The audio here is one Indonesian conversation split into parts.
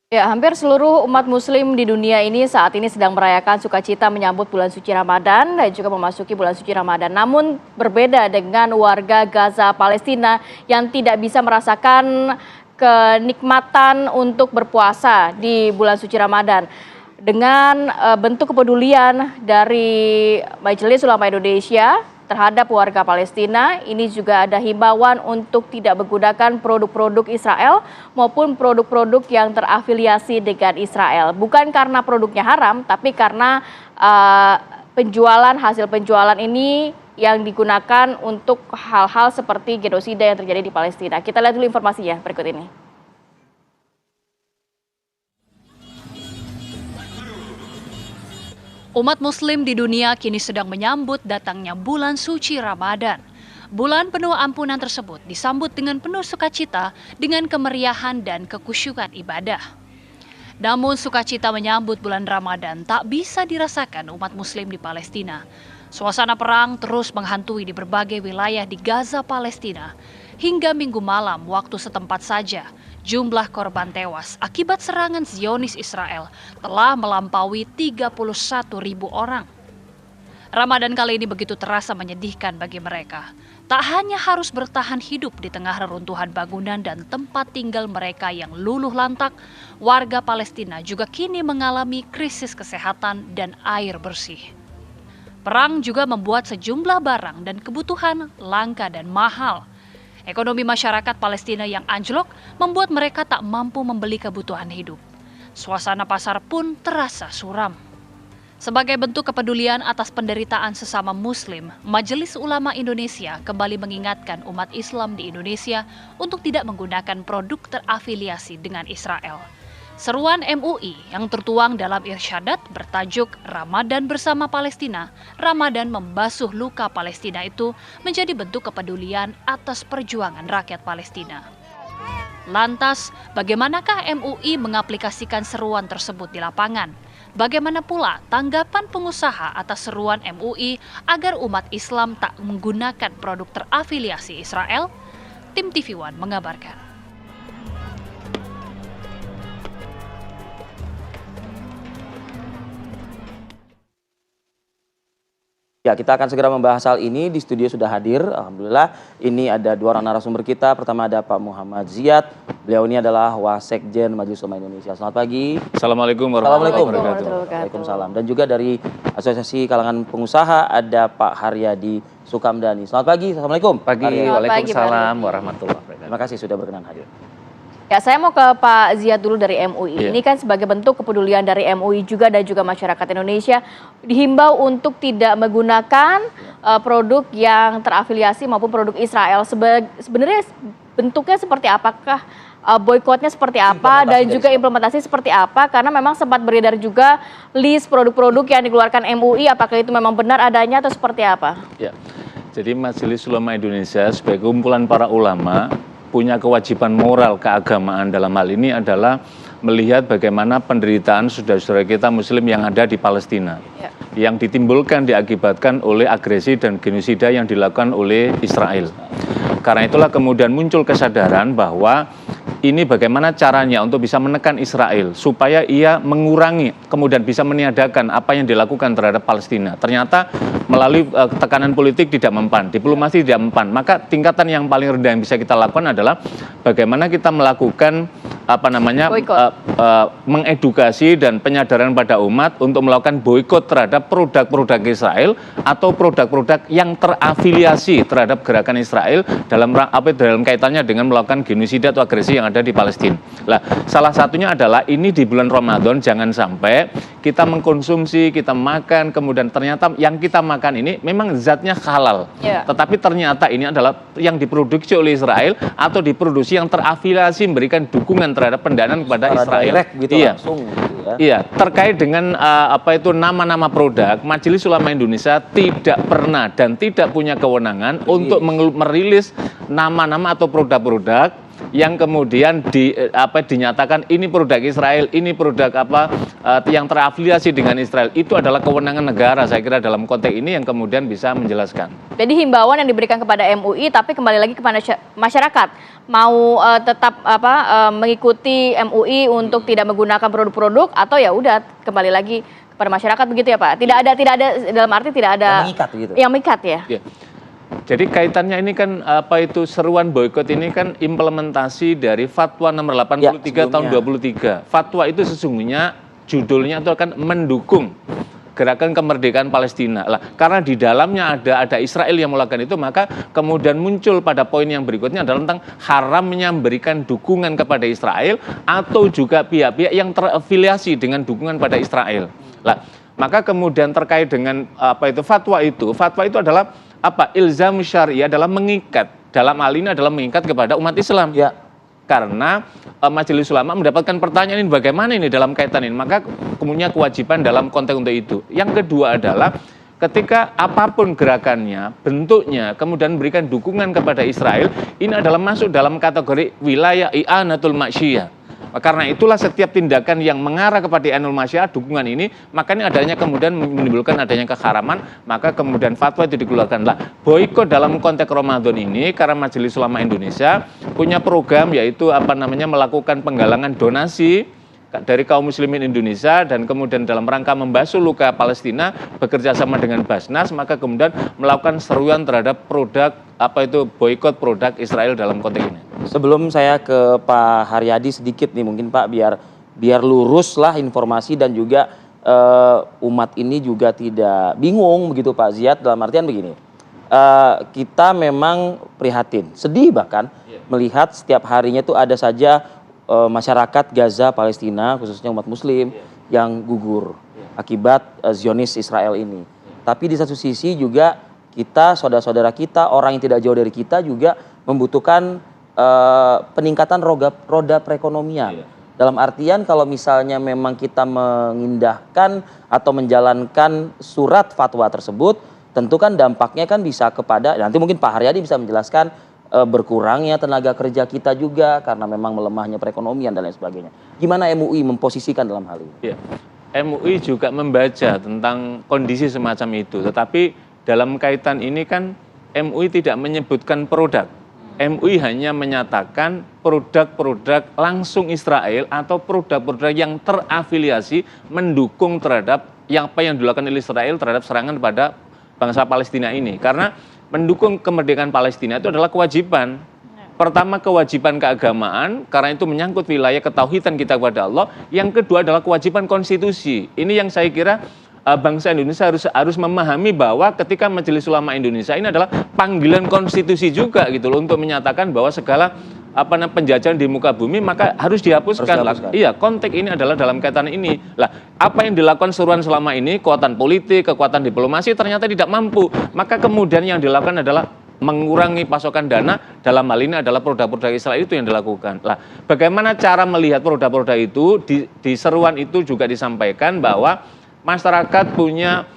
Ya, hampir seluruh umat muslim di dunia ini saat ini sedang merayakan sukacita menyambut bulan suci Ramadan dan juga memasuki bulan suci Ramadan. Namun berbeda dengan warga Gaza Palestina yang tidak bisa merasakan kenikmatan untuk berpuasa di bulan suci Ramadan. Dengan bentuk kepedulian dari Majelis Ulama Indonesia terhadap warga Palestina, ini juga ada himbauan untuk tidak menggunakan produk-produk Israel maupun produk-produk yang terafiliasi dengan Israel. Bukan karena produknya haram, tapi karena hasil penjualan ini yang digunakan untuk hal-hal seperti genosida yang terjadi di Palestina. Kita lihat dulu informasinya berikut ini. Umat muslim di dunia kini sedang menyambut datangnya bulan suci Ramadan. Bulan penuh ampunan tersebut disambut dengan penuh sukacita dengan kemeriahan dan kekhusyukan ibadah. Namun sukacita menyambut bulan Ramadan tak bisa dirasakan umat muslim di Palestina. Suasana perang terus menghantui di berbagai wilayah di Gaza, Palestina. Hingga minggu malam waktu setempat saja, jumlah korban tewas akibat serangan Zionis Israel telah melampaui 31.000 orang. Ramadan kali ini begitu terasa menyedihkan bagi mereka. Tak hanya harus bertahan hidup di tengah reruntuhan bangunan dan tempat tinggal mereka yang luluh lantak, warga Palestina juga kini mengalami krisis kesehatan dan air bersih. Perang juga membuat sejumlah barang dan kebutuhan langka dan mahal. Ekonomi masyarakat Palestina yang anjlok membuat mereka tak mampu membeli kebutuhan hidup. Suasana pasar pun terasa suram. Sebagai bentuk kepedulian atas penderitaan sesama Muslim, Majelis Ulama Indonesia kembali mengingatkan umat Islam di Indonesia untuk tidak menggunakan produk terafiliasi dengan Israel. Seruan MUI yang tertuang dalam irsyadat bertajuk Ramadan Bersama Palestina, Ramadan Membasuh Luka Palestina itu menjadi bentuk kepedulian atas perjuangan rakyat Palestina. Lantas, bagaimanakah MUI mengaplikasikan seruan tersebut di lapangan? Bagaimana pula tanggapan pengusaha atas seruan MUI agar umat Islam tak menggunakan produk terafiliasi Israel? Tim TV One mengabarkan. Ya, kita akan segera membahas hal ini. Di studio sudah hadir, alhamdulillah. Ini ada dua orang narasumber kita. Pertama ada Pak Muhammad Ziyad. Beliau ini adalah Wasekjen Majelis Ulama Indonesia. Selamat pagi. Assalamualaikum warahmatullahi wabarakatuh. Waalaikumsalam. Dan juga dari Asosiasi Kalangan Pengusaha ada Pak Haryadi Sukamdhani. Selamat pagi. Assalamualaikum. Waalaikumsalam warahmatullahi wabarakatuh. Terima kasih sudah berkenan hadir. Ya, saya mau ke Pak Ziyad dulu dari MUI. Iya. Ini kan sebagai bentuk kepedulian dari MUI juga dan juga masyarakat Indonesia dihimbau untuk tidak menggunakan produk yang terafiliasi maupun produk Israel. Sebenarnya bentuknya seperti apakah? Boykotnya seperti apa dan juga implementasi seperti apa? Karena memang sempat beredar juga list produk-produk yang dikeluarkan MUI. Apakah itu memang benar adanya atau seperti apa? Ya, jadi Majelis Ulama Indonesia sebagai kumpulan para ulama punya kewajiban moral keagamaan dalam hal ini adalah melihat bagaimana penderitaan saudara-saudara kita Muslim yang ada di Palestina, yang ditimbulkan diakibatkan oleh agresi dan genosida yang dilakukan oleh Israel. Karena itulah kemudian muncul kesadaran bahwa ini bagaimana caranya untuk bisa menekan Israel supaya ia mengurangi, kemudian bisa meniadakan apa yang dilakukan terhadap Palestina. Ternyata melalui tekanan politik tidak mempan, diplomasi tidak mempan. Maka tingkatan yang paling rendah yang bisa kita lakukan adalah bagaimana kita melakukan mengedukasi dan penyadaran pada umat untuk melakukan boikot terhadap produk-produk Israel atau produk-produk yang terafiliasi terhadap gerakan Israel dalam kaitannya dengan melakukan genosida atau agresi yang ada di Palestina. Nah, salah satunya adalah ini di bulan Ramadan jangan sampai kita mengkonsumsi, kita makan, kemudian ternyata yang kita makan ini memang zatnya halal. Tetapi ternyata ini adalah yang diproduksi oleh Israel atau diproduksi yang terafiliasi memberikan dukungan terhadap pendanaan kepada Israel. Gitu langsung, gitu ya. Iya, terkait dengan nama-nama produk, Majelis Ulama Indonesia tidak pernah dan tidak punya kewenangan untuk merilis nama-nama atau produk-produk yang kemudian dinyatakan ini produk Israel, ini produk yang terafiliasi dengan Israel, itu adalah kewenangan negara. Saya kira dalam konteks ini yang kemudian bisa menjelaskan. Jadi himbauan yang diberikan kepada MUI, tapi kembali lagi kepada masyarakat mau tetap mengikuti MUI untuk tidak menggunakan produk-produk, atau ya udah kembali lagi kepada masyarakat, begitu ya Pak? Tidak ada dalam arti tidak ada yang mengikat gitu. Yang mengikat ya. Ya. Jadi kaitannya ini kan seruan boikot ini kan implementasi dari Fatwa nomor 83 tahun 23. Fatwa itu sesungguhnya judulnya itu akan mendukung gerakan kemerdekaan Palestina. Lah, karena di dalamnya ada Israel yang melakukan itu, maka kemudian muncul pada poin yang berikutnya adalah tentang haramnya memberikan dukungan kepada Israel atau juga pihak-pihak yang terafiliasi dengan dukungan pada Israel. Lah, maka kemudian terkait dengan fatwa itu adalah ilzam syariah, adalah mengikat, dalam hal ini adalah mengikat kepada umat Islam. Ya. Karena Majelis Ulama mendapatkan pertanyaan ini bagaimana ini dalam kaitan ini, maka kemudian kewajiban dalam konteks untuk itu. Yang kedua adalah ketika apapun gerakannya, bentuknya, kemudian memberikan dukungan kepada Israel, ini adalah masuk dalam kategori wilayah i'anatul ma'syiyah. Karena itulah setiap tindakan yang mengarah kepada i'anatul ma'syiyah, dukungan ini, makanya adanya kemudian menimbulkan adanya keharaman, maka kemudian fatwa itu dikeluarkan. Lah, boikot dalam konteks Ramadan ini karena Majelis Ulama Indonesia punya program, yaitu melakukan penggalangan donasi dari kaum muslimin Indonesia, dan kemudian dalam rangka membasuh luka Palestina bekerja sama dengan Basnas, maka kemudian melakukan seruan terhadap produk boikot produk Israel dalam konteks ini. Sebelum saya ke Pak Haryadi sedikit nih mungkin Pak, biar lurus lah informasi dan juga umat ini juga tidak bingung begitu Pak Ziyad, dalam artian begini. Kita memang prihatin, sedih bahkan melihat setiap harinya itu ada saja masyarakat Gaza Palestina, khususnya umat muslim yang gugur akibat Zionis Israel ini. Tapi di satu sisi juga kita, saudara-saudara kita, orang yang tidak jauh dari kita juga membutuhkan peningkatan roda perekonomian. Dalam artian kalau misalnya memang kita mengindahkan atau menjalankan surat fatwa tersebut, tentu kan dampaknya kan bisa kepada, nanti mungkin Pak Haryadi bisa menjelaskan, berkurangnya tenaga kerja kita juga karena memang melemahnya perekonomian dan lain sebagainya. Gimana MUI memposisikan dalam hal ini? Ya, MUI juga membaca tentang kondisi semacam itu, tetapi dalam kaitan ini kan MUI tidak menyebutkan produk. MUI hanya menyatakan produk-produk langsung Israel atau produk-produk yang terafiliasi mendukung terhadap yang dilakukan oleh Israel terhadap serangan pada bangsa Palestina ini. Karena mendukung kemerdekaan Palestina itu adalah kewajiban. Pertama, kewajiban keagamaan, karena itu menyangkut wilayah ketauhidan kita kepada Allah. Yang kedua adalah kewajiban konstitusi. Ini yang saya kira bangsa Indonesia harus memahami bahwa ketika Majelis Ulama Indonesia ini adalah panggilan konstitusi juga gitu loh, untuk menyatakan bahwa segala penjajahan di muka bumi maka harus dihapuskan. Iya, konteks ini adalah dalam kaitan ini. Lah, apa yang dilakukan seruan selama ini, kekuatan politik, kekuatan diplomasi ternyata tidak mampu. Maka kemudian yang dilakukan adalah mengurangi pasokan dana, dalam hal ini adalah produk-produk Israel itu yang dilakukan. Lah, bagaimana cara melihat produk-produk itu? Di seruan itu juga disampaikan bahwa masyarakat punya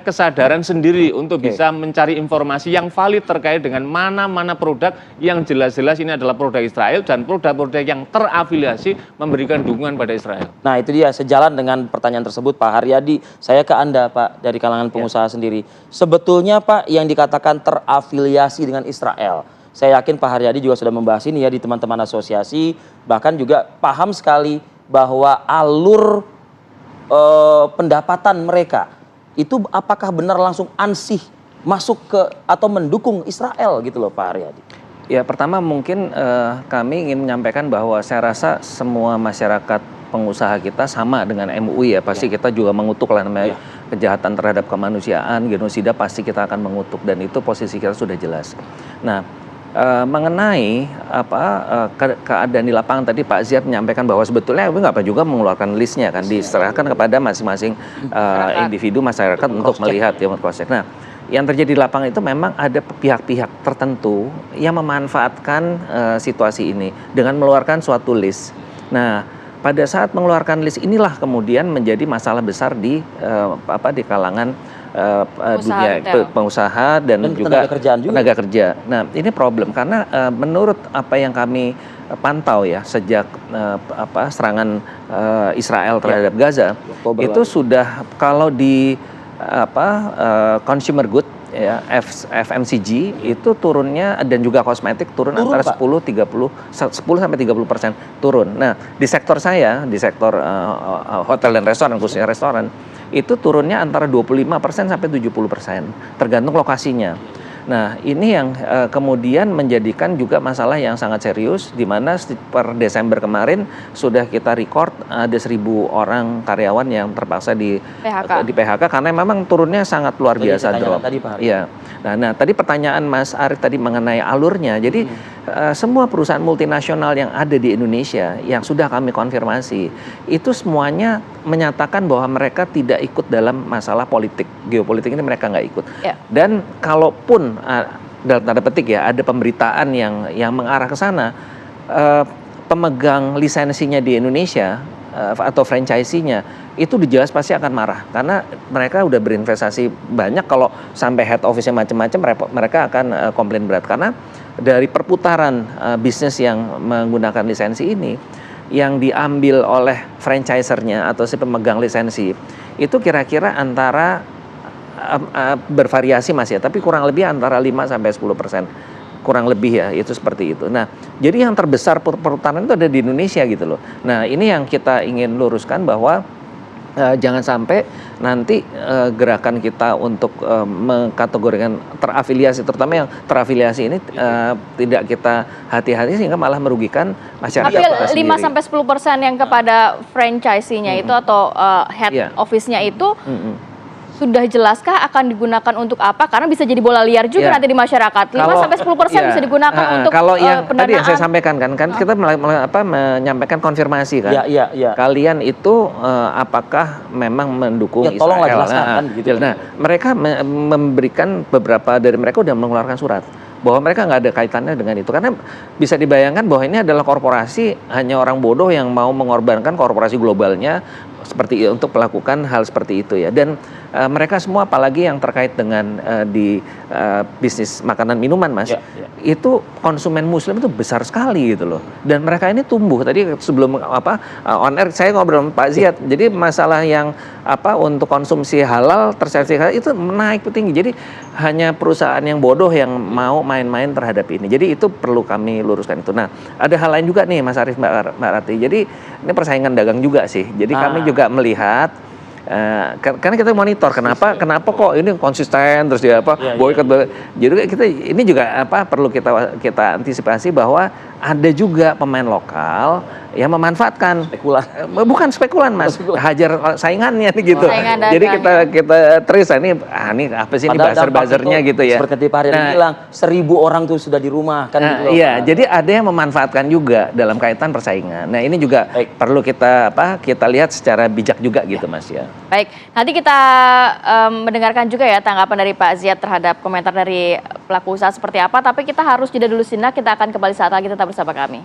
kesadaran sendiri untuk bisa mencari informasi yang valid terkait dengan mana-mana produk yang jelas-jelas ini adalah produk Israel dan produk-produk yang terafiliasi memberikan dukungan pada Israel. Nah itu dia, sejalan dengan pertanyaan tersebut Pak Haryadi, saya ke Anda Pak dari kalangan pengusaha sendiri. Sebetulnya Pak yang dikatakan terafiliasi dengan Israel, saya yakin Pak Haryadi juga sudah membahas ini ya di teman-teman asosiasi, bahkan juga paham sekali bahwa alur pendapatan mereka itu apakah benar langsung ansih masuk ke atau mendukung Israel gitu loh Pak Haryadi? Ya, pertama mungkin kami ingin menyampaikan bahwa saya rasa semua masyarakat pengusaha kita sama dengan MUI ya, pasti kita juga mengutuk lah namanya kejahatan terhadap kemanusiaan, genosida pasti kita akan mengutuk, dan itu posisi kita sudah jelas. Nah, mengenai keadaan di lapangan tadi Pak Ziyad menyampaikan bahwa sebetulnya MUI nggak juga mengeluarkan listnya kan, diserahkan kepada masing-masing individu masyarakat untuk melihat ya, cross-check. Nah, yang terjadi di lapangan itu memang ada pihak-pihak tertentu yang memanfaatkan situasi ini dengan mengeluarkan suatu list. Nah, pada saat mengeluarkan list inilah kemudian menjadi masalah besar di kalangan Pengusaha retail. pengusaha dan juga tenaga kerjaan juga. tenaga kerja. Nah, ini problem karena menurut apa yang kami pantau ya sejak serangan Israel terhadap Gaza Oktober itu lalu. sudah kalau di consumer good ya FMCG itu turunnya dan juga kosmetik turun antara Pak? 10 sampai 30% turun. Nah, di sektor saya, di sektor hotel dan restoran khususnya restoran itu turunnya antara 25% sampai 70%, tergantung lokasinya. Nah, ini yang kemudian menjadikan juga masalah yang sangat serius, di mana per Desember kemarin sudah kita record ada 1.000 orang karyawan yang terpaksa di PHK karena memang turunnya sangat luar biasa drop. Tadi, Pak Hari. Iya. Nah, tadi pertanyaan Mas Arief tadi mengenai alurnya. Jadi semua perusahaan multinasional yang ada di Indonesia yang sudah kami konfirmasi itu semuanya menyatakan bahwa mereka tidak ikut dalam masalah politik geopolitik ini, mereka nggak ikut. Ya. Dan kalaupun dalam tanda petik ya ada pemberitaan yang mengarah ke sana, pemegang lisensinya di Indonesia atau franchisee-nya itu jelas pasti akan marah karena mereka udah berinvestasi banyak. Kalau sampai head office-nya macam-macam mereka akan komplain berat karena dari perputaran bisnis yang menggunakan lisensi ini yang diambil oleh franchisernya atau si pemegang lisensi itu kira-kira antara bervariasi Mas ya, tapi kurang lebih antara 5 sampai 10%. Kurang lebih ya, itu seperti itu. Nah, jadi yang terbesar perputaran itu ada di Indonesia gitu loh. Nah, ini yang kita ingin luruskan bahwa jangan sampai nanti gerakan kita untuk mengkategorikan terafiliasi, terutama yang terafiliasi ini tidak kita hati-hati sehingga malah merugikan masyarakat kita Tapi sendiri. 5-10% yang kepada franchisee-nya itu atau head office-nya itu sudah jelaskah akan digunakan untuk apa? Karena bisa jadi bola liar juga nanti di masyarakat. 5-10% bisa digunakan untuk kalau yang pendanaan. tadi yang saya sampaikan kan kita menyampaikan konfirmasi kan. Iya. Kalian itu apakah memang mendukung Ya, tolonglah Israel? jelaskan kan, gitu. Nah, mereka memberikan beberapa dari mereka udah mengeluarkan surat bahwa mereka nggak ada kaitannya dengan itu karena bisa dibayangkan bahwa ini adalah korporasi, hanya orang bodoh yang mau mengorbankan korporasi globalnya seperti untuk melakukan hal seperti itu ya. Dan mereka semua apalagi yang terkait dengan di bisnis makanan minuman Mas, itu konsumen muslim itu besar sekali gitu loh. Dan mereka ini tumbuh. Tadi sebelum on air saya ngobrol sama Pak Ziyad. Jadi masalah yang untuk konsumsi halal tersertifikat itu naik tinggi. Jadi hanya perusahaan yang bodoh yang mau main-main terhadap ini. Jadi itu perlu kami luruskan itu. Nah, ada hal lain juga nih Mas Arief, Mbak Rati. Jadi ini persaingan dagang juga sih. Jadi kami juga melihat karena kita monitor kenapa kok ini konsisten terus dia boykot. Jadi kita ini juga perlu kita antisipasi bahwa ada juga pemain lokal yang memanfaatkan bukan spekulan Mas, hajar saingannya nih gitu. Jadi kita terus ini apa sih ini buzzer-buzzernya gitu ya. Seperti Pak Hari bilang 1.000 orang tuh sudah dirumahkan gitu loh. Iya, jadi ada yang memanfaatkan juga dalam kaitan persaingan. Nah, ini juga perlu kita lihat secara bijak juga gitu Mas ya. Baik, nanti kita mendengarkan juga ya tanggapan dari Pak Ziyad terhadap komentar dari pelaku usaha seperti apa, tapi kita harus jeda dulu sejenak, kita akan kembali saat lagi, tetap bersama kami.